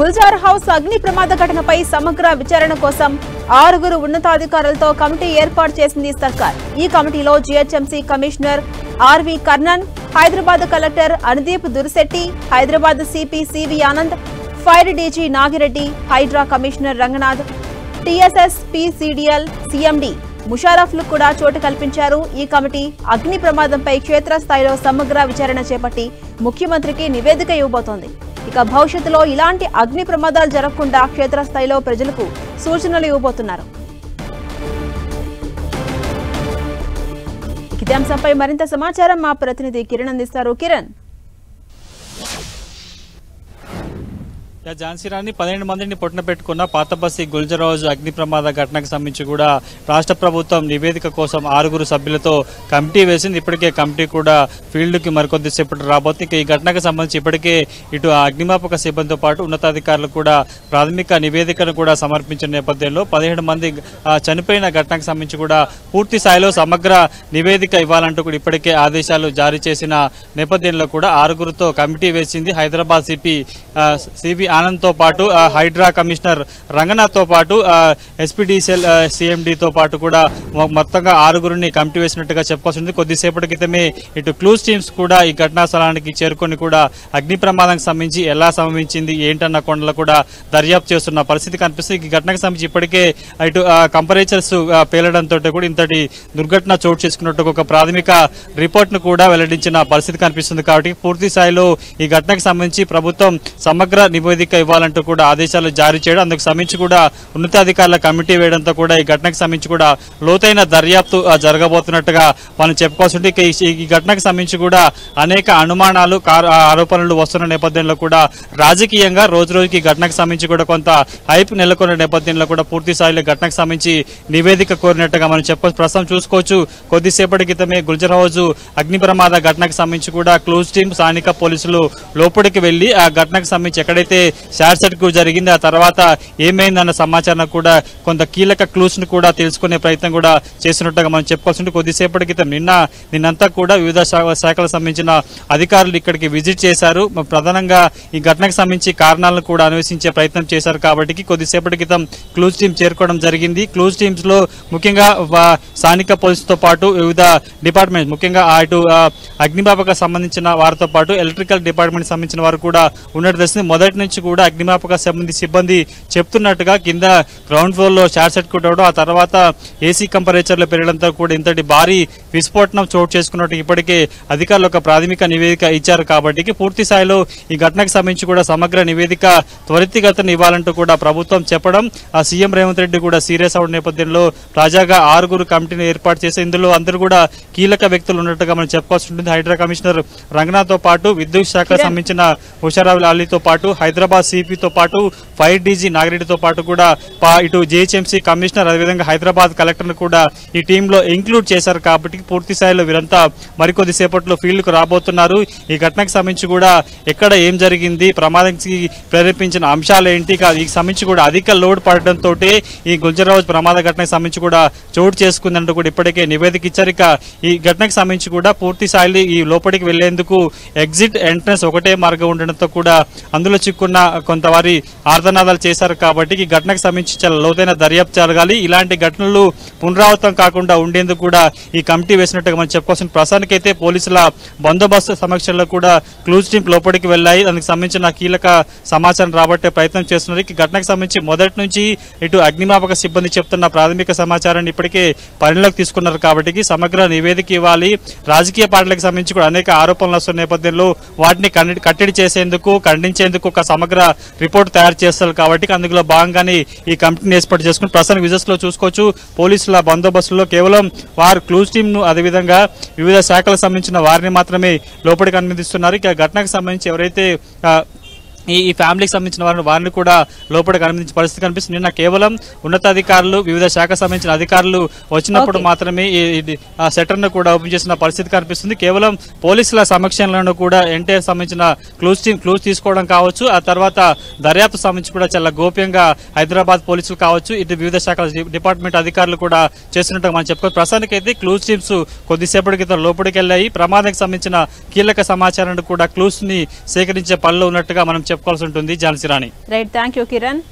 Gulzar house అగ్ని ప్రమాద ఘటనపై సమగ్ర విచారణ కోసం 6 ఉన్నతాధికారులతో కమిటీ ఏర్పాటు చేసింది సర్కార్. ఈ కమిటీలో GHMC commissioner R V Karnan, Hyderabad collector Anudeep Durishetti, Hyderabad CP C V Anand, fire DG Nagireddy, HYDRAA commissioner Ranganath, TSSPDCL CMD ముషారఫ్లు కూడా చోటు కల్పించారు. ఈ కమిటీ అగ్ని ప్రమాదంపై క్షేత్రస్థాయిలో సమగ్ర విచారణ చేపట్టి ముఖ్యమంత్రికి నివేదిక ఇవ్వబోతోంది. ఇక భవిష్యత్తులో ఇలాంటి అగ్ని ప్రమాదాలు జరగకుండా క్షేత్రస్థాయిలో ప్రజలకు సూచనలు ఇవ్వబోతున్నారు. ఇదే అంశంపై మరింత సమాచారం మా ప్రతినిధి కిరణ్ అందిస్తారు. కిరణ్, ఝాన్సీ రాణి 12 మందిని పొట్టన పెట్టుకున్న పాతబస్తీ గుల్జర్ హౌస్ అగ్ని ప్రమాద ఘటనకు సంబంధించి కూడా రాష్ట్ర ప్రభుత్వం నివేదిక కోసం 6 సభ్యులతో కమిటీ వేసింది. ఇప్పటికే కమిటీ కూడా ఫీల్డ్కి మరికొద్దిసేపటి రాబోతుంది. ఈ ఘటనకు సంబంధించి ఇప్పటికే ఇటు అగ్నిమాపక సిబ్బందితో పాటు ఉన్నతాధికారులు కూడా ప్రాథమిక నివేదికను కూడా సమర్పించిన నేపథ్యంలో 17 మంది చనిపోయిన ఘటనకు సంబంధించి కూడా పూర్తి స్థాయిలో సమగ్ర నివేదిక ఇవ్వాలంటూ కూడా ఇప్పటికే ఆదేశాలు జారీ చేసిన నేపథ్యంలో కూడా 6తో కమిటీ వేసింది. హైదరాబాద్ సిపి ఆనంద్ తో పాటు హైడ్రా కమిషనర్ రంగనాథ్ తో పాటు ఎస్పీడీసీఎల్ సీఎండీతో పాటు కూడా మొత్తంగా 6 కమిటీ వేసినట్టుగా చెప్పుకోవాల్సింది. కొద్దిసేపటి క్రితమే ఇటు క్లూస్ టీమ్స్ కూడా ఈ ఘటనా స్థలానికి చేరుకొని కూడా అగ్ని ప్రమాదానికి సంబంధించి ఎలా సంభవించింది ఏంటన్న కొండలు కూడా దర్యాప్తు చేస్తున్న పరిస్థితి కనిపిస్తుంది. ఈ ఘటనకు సంబంధించి ఇప్పటికే ఇటు కంపరేచర్స్ పేలడంతో కూడా ఇంతటి దుర్ఘటన చోటు చేసుకున్నట్టు ఒక ప్రాథమిక రిపోర్ట్ ను కూడా వెల్లడించిన పరిస్థితి కనిపిస్తుంది. కాబట్టి పూర్తి స్థాయిలో ఈ ఘటనకు సంబంధించి ప్రభుత్వం సమగ్ర నివేదిక ఇవ్వాలంటూ కూడా ఆదేశాలు జారీ చేయడం, అందుకు సంబంధించి కూడా ఉన్నతాధికారుల కమిటీ వేయడంతో కూడా ఈ ఘటనకు సంబంధించి కూడా లోతైన దర్యాప్తు జరగబోతున్నట్టుగా మనం చెప్పుకోవాల్సింది. ఈ ఘటనకు సంబంధించి కూడా అనేక అనుమానాలు ఆరోపణలు వస్తున్న నేపథ్యంలో కూడా రాజకీయంగా రోజు రోజుకి ఘటనకు సంబంధించి కూడా కొంత హైప్ నెలకొన్న నేపథ్యంలో కూడా పూర్తి స్థాయిలో ఘటనకు సంబంధించి నివేదిక కోరినట్టుగా మనం చెప్పవచ్చు. ప్రస్తుతం చూసుకోవచ్చు, కొద్దిసేపటి క్రితమే గుల్జర్ హౌస్ అగ్ని ప్రమాద ఘటనకు సంబంధించి కూడా క్లూస్ టీమ్ స్థానిక పోలీసులు లోపలికి వెళ్లి ఆ ఘటనకు సంబంధించి ఎక్కడైతే షార్ట్ సర్క్యూట్ జరిగింది, ఆ తర్వాత ఏమైందన్న సమాచారం కూడా కొంత కీలక క్లూస్ ను కూడా తెలుసుకునే ప్రయత్నం కూడా చేస్తున్నట్టుగా మనం చెప్పుకోవాల్సింది. కొద్దిసేపటి క్రితం నిన్నంతా కూడా వివిధ శాఖలకు సంబంధించిన అధికారులు ఇక్కడికి విజిట్ చేశారు. ప్రధానంగా ఈ ఘటనకు సంబంధించి కారణాలను కూడా అన్వేషించే ప్రయత్నం చేశారు. కాబట్టి కొద్దిసేపటి క్రితం క్లూస్ టీమ్ చేరుకోవడం జరిగింది. క్లూస్ టీమ్స్ లో ముఖ్యంగా స్థానిక పోలీసుతో పాటు వివిధ డిపార్ట్మెంట్, ముఖ్యంగా అటు అగ్నిమాపక సంబంధించిన వారితో పాటు ఎలక్ట్రికల్ డిపార్ట్మెంట్ సంబంధించిన వారు కూడా ఉన్నట్టు తెలిసింది. మొదటి నుంచి కూడా అగ్నిమాపక సిబ్బంది చెప్తున్నట్టుగా కింద గ్రౌండ్ ఫ్లోర్ లో షార్ట్ సర్క్యూట్ అవడం, ఆ తర్వాత ఏసీ కంపరేచర్లు పెరగడంతో కూడా ఇంతటి భారీ విస్ఫోటనం చోటు చేసుకున్నట్టు ఇప్పటికే అధికారులు ఒక ప్రాథమిక నివేదిక ఇచ్చారు. కాబట్టి పూర్తి స్థాయిలో ఈ ఘటనకు సంబంధించి కూడా సమగ్ర నివేదిక త్వరితగతిన ఇవ్వాలంటూ కూడా ప్రభుత్వం చెప్పడం, ఆ సీఎం రేవంత్ రెడ్డి కూడా సీరియస్ అవడం నేపథ్యంలో తాజాగా 6 కమిటీని ఏర్పాటు చేసి ఇందులో అందరూ కూడా కీలక వ్యక్తులు ఉన్నట్టుగా మనం చెప్పుకోవాల్సి ఉంటుంది. హైడ్రా కమిషనర్ రంగనాథ్ తో పాటు విద్యుత్ శాఖకు సంబంధించిన ముషారఫ్ అలీతో పాటు హైదరాబాద్ సిపితో పాటు ఫైర్ డీజీ నాగిరెడ్డితో పాటు కూడా ఇటు జీహెచ్ఎంసీ కమిషనర్ అదేవిధంగా హైదరాబాద్ కలెక్టర్ ను కూడా ఈ టీంలో ఇంక్లూడ్ చేశారు. కాబట్టి పూర్తి స్థాయిలో వీరంతా మరికొద్ది సేపట్లో ఫీల్డ్ కు రాబోతున్నారు. ఈ ఘటనకు సంబంధించి కూడా ఎక్కడ ఏం జరిగింది, ప్రమాదానికి ప్రేరేపించిన అంశాలు ఏంటి, ఈ సంబంధించి కూడా అధిక లోడ్ పడడంతో ఈ గుల్జర్ హౌస్ ప్రమాద ఘటనకు సంబంధించి కూడా చోటు చేసుకుందంటూ కూడా ఇప్పటికే నివేదిక ఇచ్చారు. ఇక ఈ ఘటనకు సంబంధించి కూడా పూర్తి స్థాయిలో ఈ లోపలికి వెళ్లేందుకు ఎగ్జిట్ ఎంట్రన్స్ ఒకటే మార్గం ఉండడంతో కూడా అందులో చిక్కున్న కొంతవారి ఆర్తనాదాలు చేశారు. కాబట్టి ఈ ఘటనకు సంబంధించి చాలా లోతైన దర్యాప్తు జరగాలి. ఇలాంటి ఘటనలు పునరావృతం కాకుండా ఉండేందుకు కూడా ఈ కమిటీ వేసినట్టుగా మనం చెప్పుకోవాల్సిన. ప్రస్తుతానికైతే పోలీసుల బందోబస్తు సమక్షంలో కూడా క్లూజ్ టీమ్ లోపలికి వెళ్లాయి. అందుకు సంబంధించిన కీలక సమాచారం రాబట్టే ప్రయత్నం చేస్తున్నారు. ఈ ఘటనకు సంబంధించి మొదటి నుంచి ఇటు అగ్నిమాపక సిబ్బంది చెప్తున్న ప్రాథమిక సమాచారాన్ని ఇప్పటికే పరిణలోకి తీసుకున్నారు. కాబట్టి సమగ్ర నివేదిక ఇవ్వాలి. రాజకీయ పార్టీలకు సంబంధించి కూడా అనేక ఆరోపణలు వస్తున్న నేపథ్యంలో వాటిని కట్టడి చేసేందుకు, ఖండించేందుకు ఒక సమగ్ర రిపోర్ట్ తయారు చేస్తారు. కాబట్టి అందులో భాగంగానే ఈ కమిటీని ఏర్పాటు చేసుకుని ప్రస్తుతం విజిట్స్ లో చూసుకోవచ్చు. పోలీసుల బందోబస్తులో కేవలం వారు క్లూజ్ టీమ్ ను అదేవిధంగా వివిధ శాఖలకు సంబంధించిన వారిని మాత్రమే లోపలికి అనుమతిస్తున్నారు. ఇక ఘటనకు సంబంధించి ఎవరైతే ఈ ఫ్యామిలీకి సంబంధించిన వారిని కూడా లోపలికి అనుమతించే పరిస్థితి కనిపిస్తుంది. నిన్న కేవలం ఉన్నతాధికారులు, వివిధ శాఖకు సంబంధించిన అధికారులు వచ్చినప్పుడు మాత్రమే ఈ సెటర్ ను కూడా ఓపెన్ చేసిన పరిస్థితి కనిపిస్తుంది. కేవలం పోలీసుల సమక్షంలో కూడా ఎన్టీఆర్ సంబంధించిన క్లూజ్ తీసుకోవడం కావచ్చు, ఆ తర్వాత దర్యాప్తు సంబంధించి కూడా చాలా గోప్యంగా హైదరాబాద్ పోలీసులు కావచ్చు, ఇటు వివిధ శాఖల డిపార్ట్మెంట్ అధికారులు కూడా చేస్తున్నట్టు మనం చెప్పుకోవచ్చు. ప్రస్తుతానికి అయితే క్లూజ్ టీమ్స్ కొద్దిసేపటి క్రితం లోపలికి వెళ్ళాయి. ప్రమాదానికి సంబంధించిన కీలక సమాచారాన్ని కూడా క్లూస్ ని సేకరించే పనిలో ఉన్నట్టుగా మనం చెప్పుకోవాల్సి ఉంటుంది Jhansi Rani. Right, thank you Kiran.